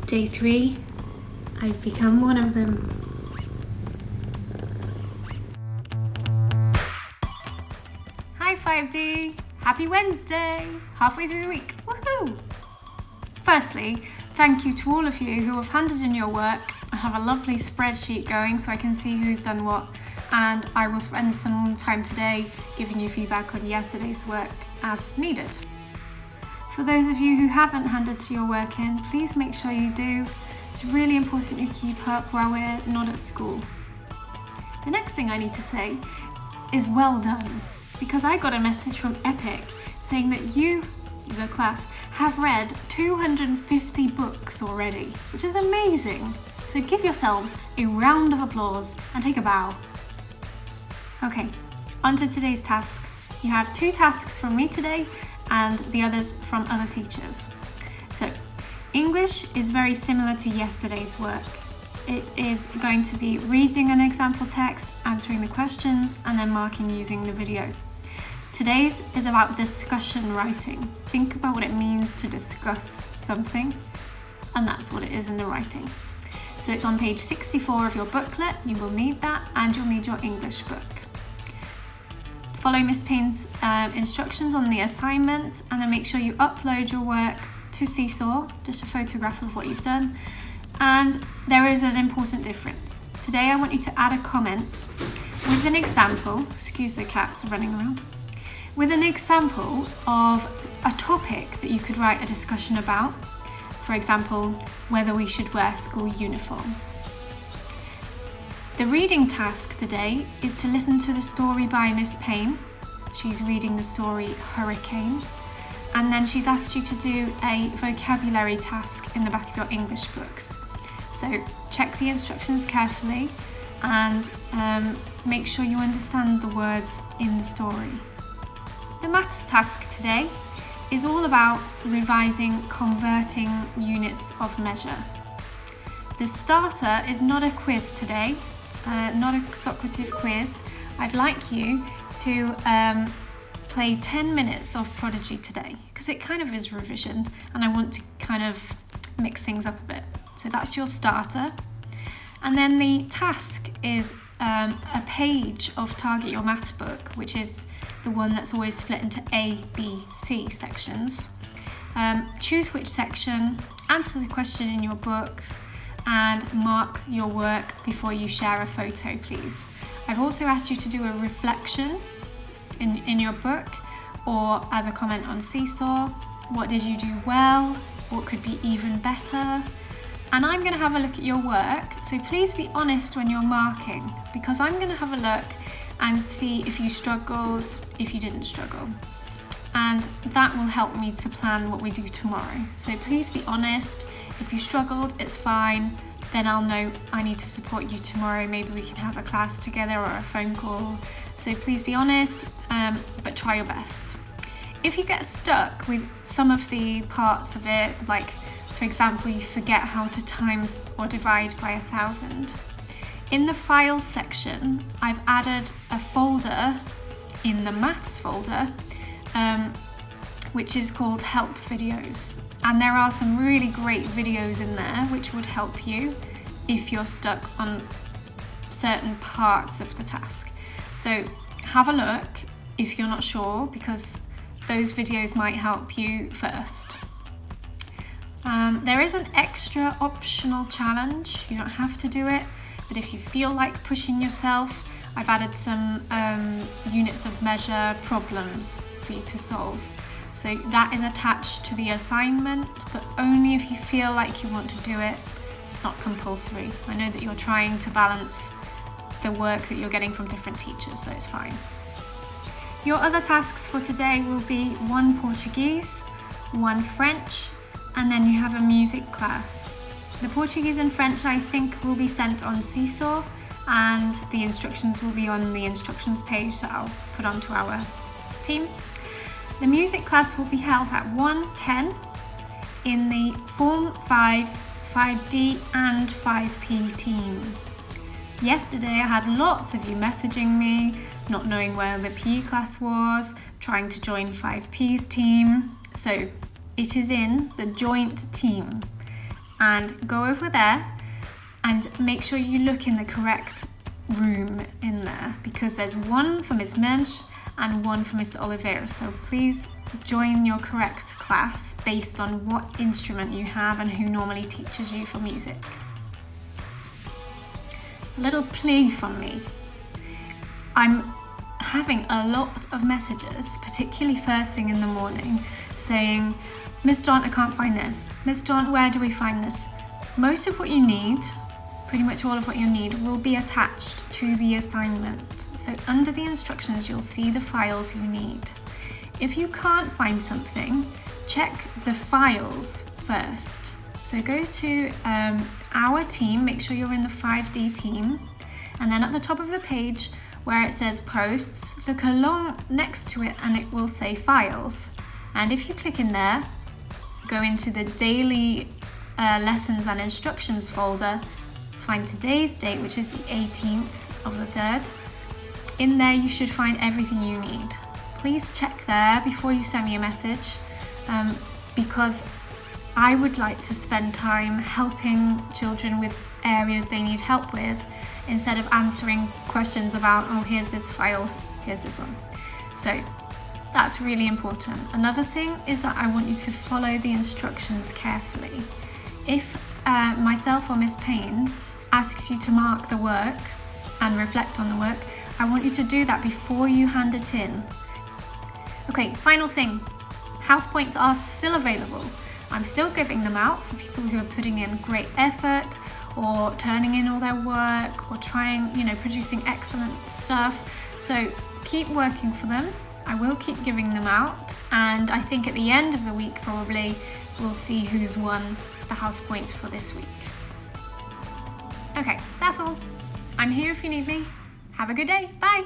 Day 3, I've become one of them. Hi 5D! Happy Wednesday! Halfway through the week, woohoo! Firstly, thank you to all of you who have handed in your work. I have a lovely spreadsheet going so I can see who's done what, and I will spend some time today giving you feedback on yesterday's work as needed. For those of you who haven't handed your work in, please make sure you do. It's really important you keep up while we're not at school. The next thing I need to say is well done, because I got a message from Epic saying that you, the class, have read 250 books already, which is amazing. So give yourselves a round of applause and take a bow. Okay, on to today's tasks. You have 2 tasks from me today and the others from other teachers. So, English is very similar to yesterday's work. It is going to be reading an example text, answering the questions, and then marking using the video. Today's is about discussion writing. Think about what it means to discuss something, and that's what it is in the writing. So it's on page 64 of your booklet. You will need that, and you'll need your English book. Follow Miss Payne's instructions on the assignment, and then make sure you upload your work to Seesaw, just a photograph of what you've done. And there is an important difference. Today I want you to add a comment with an example, excuse the cats running around, with an example of a topic that you could write a discussion about. For example, whether we should wear school uniform. The reading task today is to listen to the story by Miss Payne. She's reading the story Hurricane. And then she's asked you to do a vocabulary task in the back of your English books. So check the instructions carefully and make sure you understand the words in the story. The maths task today is all about revising converting units of measure. The starter is not a quiz today, not a Socrative quiz. I'd like you to play 10 minutes of Prodigy today, because it kind of is revision and I want to kind of mix things up a bit. So that's your starter. And then the task is a page of Target Your Maths book, which is the one that's always split into A, B, C sections. Choose which section, answer the question in your books, and mark your work before you share a photo, please. I've also asked you to do a reflection in your book or as a comment on Seesaw. What did you do well? What could be even better? And I'm going to have a look at your work, so please be honest when you're marking, because I'm going to have a look and see if you struggled, if you didn't struggle. And that will help me to plan what we do tomorrow. So please be honest. If you struggled, it's fine. Then I'll know I need to support you tomorrow. Maybe we can have a class together or a phone call. So please be honest, but try your best. If you get stuck with some of the parts of it, like for example, you forget how to times or divide by 1,000. In the files section, I've added a folder in the maths folder, which is called help videos. And there are some really great videos in there which would help you if you're stuck on certain parts of the task. So have a look if you're not sure, because those videos might help you first. There is an extra optional challenge. You don't have to do it, but if you feel like pushing yourself, I've added some units of measure problems for you to solve. So that is attached to the assignment, but only if you feel like you want to do it. It's not compulsory. I know that you're trying to balance the work that you're getting from different teachers, so it's fine. Your other tasks for today will be 1 Portuguese, 1 French, and then you have a music class. The Portuguese and French, I think, will be sent on Seesaw, and the instructions will be on the instructions page that I'll put onto our team. The music class will be held at 1:10 in the Form 5, 5D and 5P team. Yesterday I had lots of you messaging me, not knowing where the PE class was, trying to join 5P's team. So it is in the joint team. and go over there and make sure you look in the correct room in there, because there's one for Miss Mensch and one for Mr. Oliveira. So please join your correct class based on what instrument you have and who normally teaches you for music. A little plea from me. I'm having a lot of messages, particularly first thing in the morning, saying, Miss Dawn, I can't find this. Miss Dawn, where do we find this? Most of what you need, pretty much all of what you need, will be attached to the assignment. So under the instructions, you'll see the files you need. If you can't find something, check the files first. So go to our team, make sure you're in the 5D team, and then at the top of the page where it says posts, look along next to it and it will say files. And if you click in there, go into the daily lessons and instructions folder, find today's date, which is the 18th of the 3rd. In there you should find everything you need. Please check there before you send me a message, because I would like to spend time helping children with areas they need help with, instead of answering questions about, oh, here's this file, here's this one. So that's really important. Another thing is that I want you to follow the instructions carefully. If myself or Miss Payne asks you to mark the work and reflect on the work, I want you to do that before you hand it in. Okay, final thing. House points are still available. I'm still giving them out for people who are putting in great effort, or turning in all their work, or trying, producing excellent stuff. So keep working for them. I will keep giving them out, and I think at the end of the week probably we'll see who's won the house points for this week. Okay, that's all. I'm here if you need me. Have a good day. Bye.